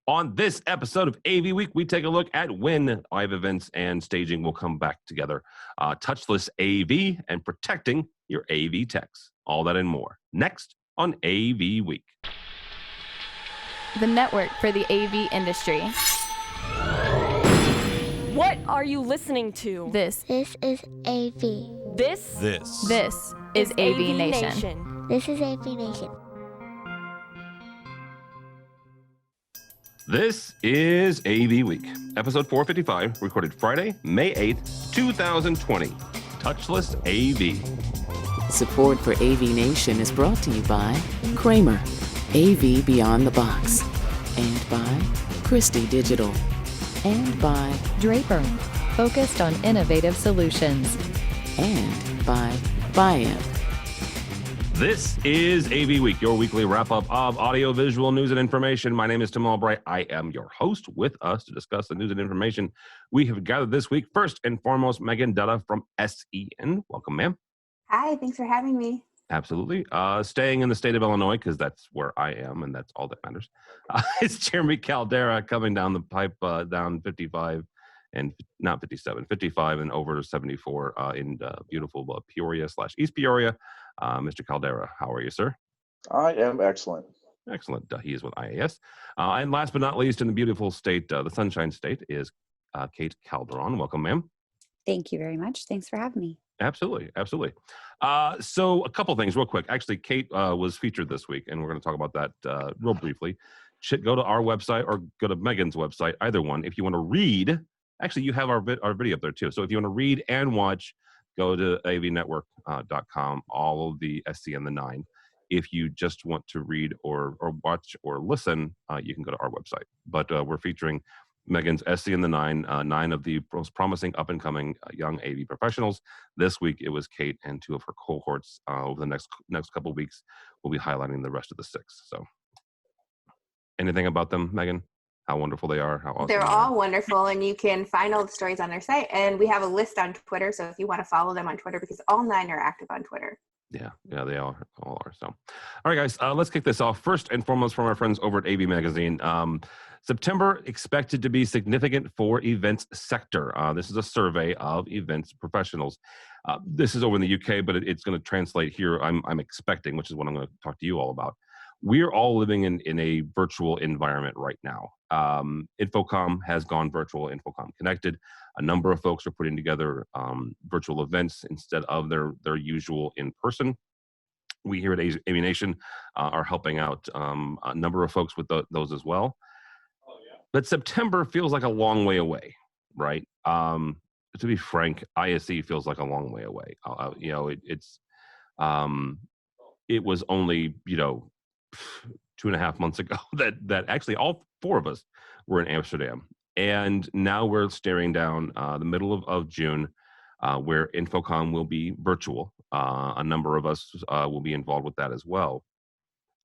On this episode of AV Week, we take a look at when live events and staging will come back together. Touchless AV and protecting your AV techs. All that and more. Next on AV Week. The network for the AV industry. What are you listening to? This is AV. This is AVNation. This is AVNation. This is AV Week, episode 455, recorded Friday, May 8th, 2020. Touchless AV. Support for AVNation is brought to you by Kramer, AV Beyond the Box, and by Christie Digital, and by Draper, focused on innovative solutions, and by Biamp. This is AV Week, your weekly wrap-up of audio-visual news and information. My name is Tim Albright. I am your host. With us to discuss the news and information we have gathered this week. First and foremost, Megan Dutta from SEN. Welcome, ma'am. Hi, thanks for having me. Absolutely. Staying in the state of Illinois, because that's where I am, and that's all that matters. It's Jeremy Caldera coming down the pipe, down 55 and not 57, 55 and over 74 in beautiful Peoria/East Peoria. Mr. Caldera, how are you, sir? I am excellent. Excellent. He is with IAS. And last but not least, in the beautiful state, the Sunshine State, is Kate Calderon. Welcome, ma'am. Thank you very much. Thanks for having me. Absolutely. So a couple things real quick. Actually, Kate was featured this week, and we're going to talk about that real briefly. Go to our website or go to Megan's website, either one. If you want to read, actually, you have our video up there too. So if you want to read and watch, go to avnetwork.com, all of the SC and the 9. If you just want to read or watch or listen, you can go to our website. But we're featuring Megan's SC and the 9, 9 of the most promising up-and-coming young AV professionals. This week, it was Kate and 2 of her cohorts. Over the next couple of weeks, we'll be highlighting the rest of the 6. So anything about them, Megan? How wonderful they are, how awesome They're all wonderful, and you can find all the stories on their site. And we have a list on Twitter, so if you want to follow them on Twitter, because all 9 are active on Twitter. Yeah, they all are. So, all right, guys, let's kick this off. First and foremost, from our friends over at AV Magazine. September expected to be significant for events sector. This is a survey of events professionals. This is over in the UK, but it's going to translate here, I'm expecting, which is what I'm going to talk to you all about. We're all living in a virtual environment right now. Infocom has gone virtual, Infocom Connected. A number of folks are putting together virtual events instead of their usual in-person. We here at AVNation are helping out a number of folks with those as well. But September feels like a long way away, right? To be frank, ISE feels like a long way away. It was only 2.5 months ago that actually all 4 of us were in Amsterdam. And now we're staring down the middle of June, where Infocom will be virtual. A number of us will be involved with that as well.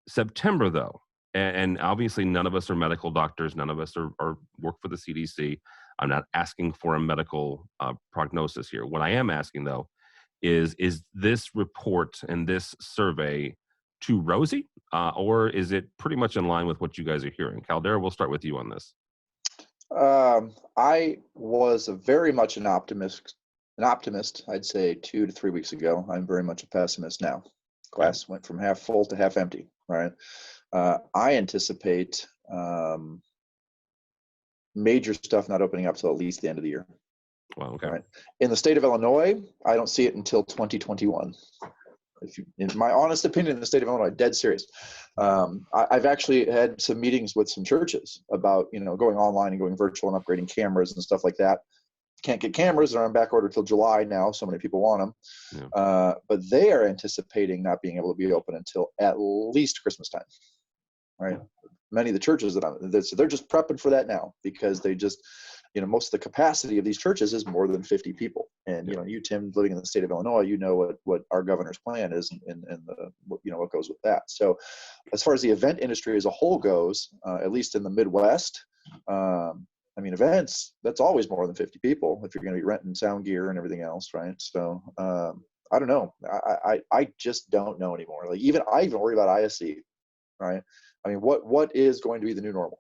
September, though, and obviously none of us are medical doctors. None of us are work for the CDC. I'm not asking for a medical prognosis here. What I am asking, though, is this report and this survey too rosy, or is it pretty much in line with what you guys are hearing? Caldera, we'll start with you on this. I was very much an optimist, I'd say 2 to 3 weeks ago. I'm very much a pessimist now. Glass went from half full to half empty, right? I anticipate major stuff not opening up till at least the end of the year. Well, okay. Right? In the state of Illinois, I don't see it until 2021. In my honest opinion, in the state of Illinois, dead serious. I've actually had some meetings with some churches about, going online and going virtual and upgrading cameras and stuff like that. Can't get cameras; they're on back order till July now. So many people want them, but they are anticipating not being able to be open until at least Christmas time. Right? Many of the churches they're just prepping for that now, because they just, most of the capacity of these churches is more than 50 people. And, you, Tim, living in the state of Illinois, what our governor's plan is and what goes with that. So as far as the event industry as a whole goes, at least in the Midwest, events, that's always more than 50 people if you're going to be renting sound gear and everything else. Right. So I don't know. I just don't know anymore. I even worry about ISE. Right. What is going to be the new normal?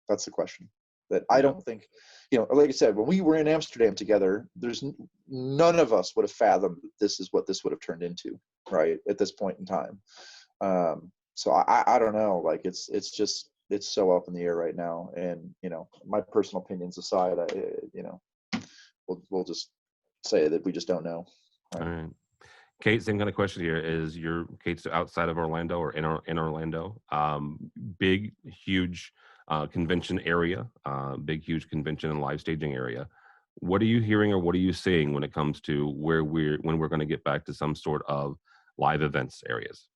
That's the question. That I don't think, like I said, when we were in Amsterdam together, there's none of us would have fathomed this is what this would have turned into, right, at this point in time. So I don't know. Like it's so up in the air right now. And my personal opinions aside, we'll just say that we just don't know. Right? All right. Kate, same kind of question here. Kate's outside of Orlando or in Orlando? Big, huge convention area, big, huge convention and live staging area. What are you hearing or what are you seeing when it comes to when we're going to get back to some sort of live events areas?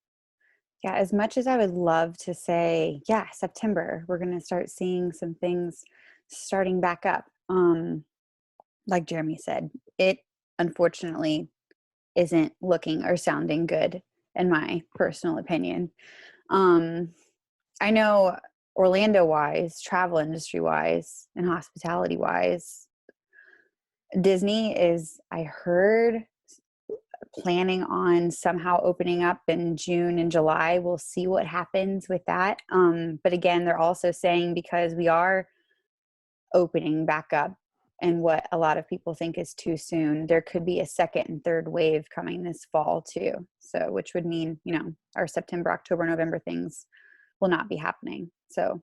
Yeah, as much as I would love to say, yeah, September, we're going to start seeing some things starting back up. Like Jeremy said, it unfortunately isn't looking or sounding good, in my personal opinion. I know Orlando-wise, travel industry-wise, and hospitality-wise, Disney is, I heard, planning on somehow opening up in June and July. We'll see what happens with that. But again, they're also saying because we are opening back up and what a lot of people think is too soon, there could be a second and third wave coming this fall too. So, which would mean, our September, October, November things will not be happening. So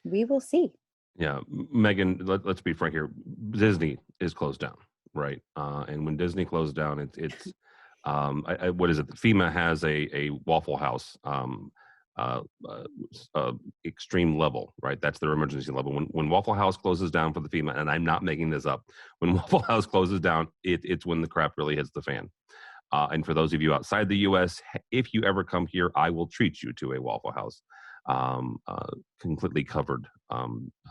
we will see. Yeah, Megan, let's be frank here. Disney is closed down, right? And when Disney closed down, it's what is it? FEMA has a Waffle House extreme level, right? That's their emergency level. When Waffle House closes down for the FEMA, and I'm not making this up, when Waffle House closes down, it's when the crap really hits the fan. And for those of you outside the U.S., if you ever come here, I will treat you to a Waffle House, completely covered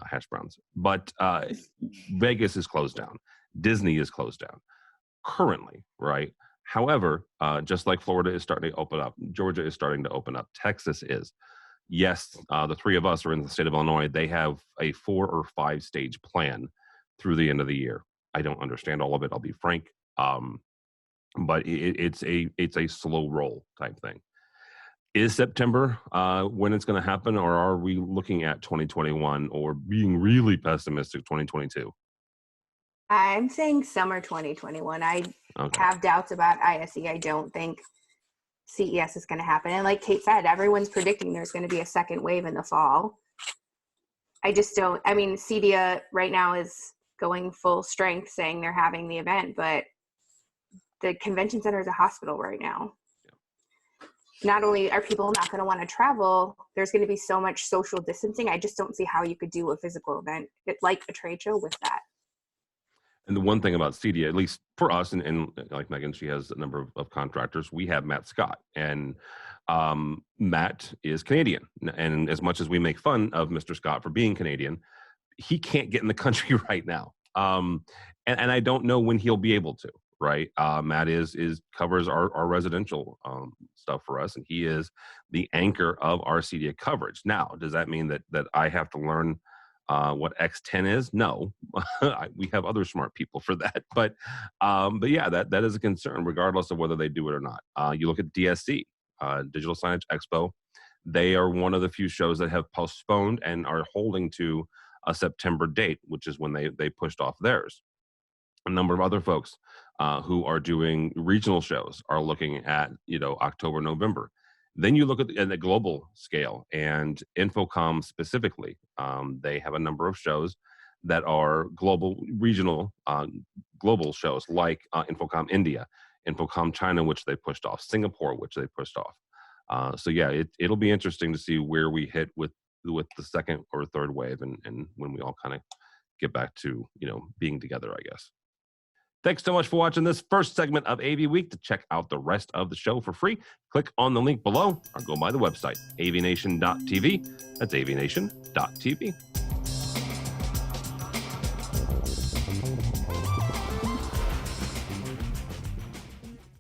hash browns. But Vegas is closed down. Disney is closed down currently, right? However, just like Florida is starting to open up, Georgia is starting to open up, Texas is. Yes, the three of us are in the state of Illinois. They have a 4 or 5 stage plan through the end of the year. I don't understand all of it, I'll be frank. But it's a slow roll type thing. Is September when it's going to happen, or are we looking at 2021 or being really pessimistic 2022? I'm saying summer 2021. I have doubts about ISE. I don't think CES is going to happen. And like Kate said, everyone's predicting there's going to be a second wave in the fall. I just don't. I mean, CEDIA right now is going full strength saying they're having the event, but the convention center is a hospital right now. Not only are people not going to want to travel, there's going to be so much social distancing. I just don't see how you could do a physical event like a trade show with that. And the one thing about CEDIA, at least for us, and like Megan, she has a number of contractors, we have Matt Scott. And Matt is Canadian. And as much as we make fun of Mr. Scott for being Canadian, he can't get in the country right now. And I don't know when he'll be able to, right? Matt covers our residential stuff for us, and he is the anchor of our CEDIA coverage. Now, does that mean that I have to learn what X10 is? No, we have other smart people for that. But yeah, that is a concern, regardless of whether they do it or not. You look at DSC, Digital Signage Expo. They are one of the few shows that have postponed and are holding to a September date, which is when they pushed off theirs. A number of other folks who are doing regional shows are looking at October, November. Then you look at the global scale, and Infocom specifically, they have a number of shows that are global, regional, global shows like Infocom India, Infocom China, which they pushed off, Singapore, which they pushed off. So yeah, it'll be interesting to see where we hit with the second or third wave, and when we all kind of get back to being together, I guess. Thanks so much for watching this first segment of AV Week. To check out the rest of the show for free, click on the link below or go by the website, avnation.tv. That's avnation.tv.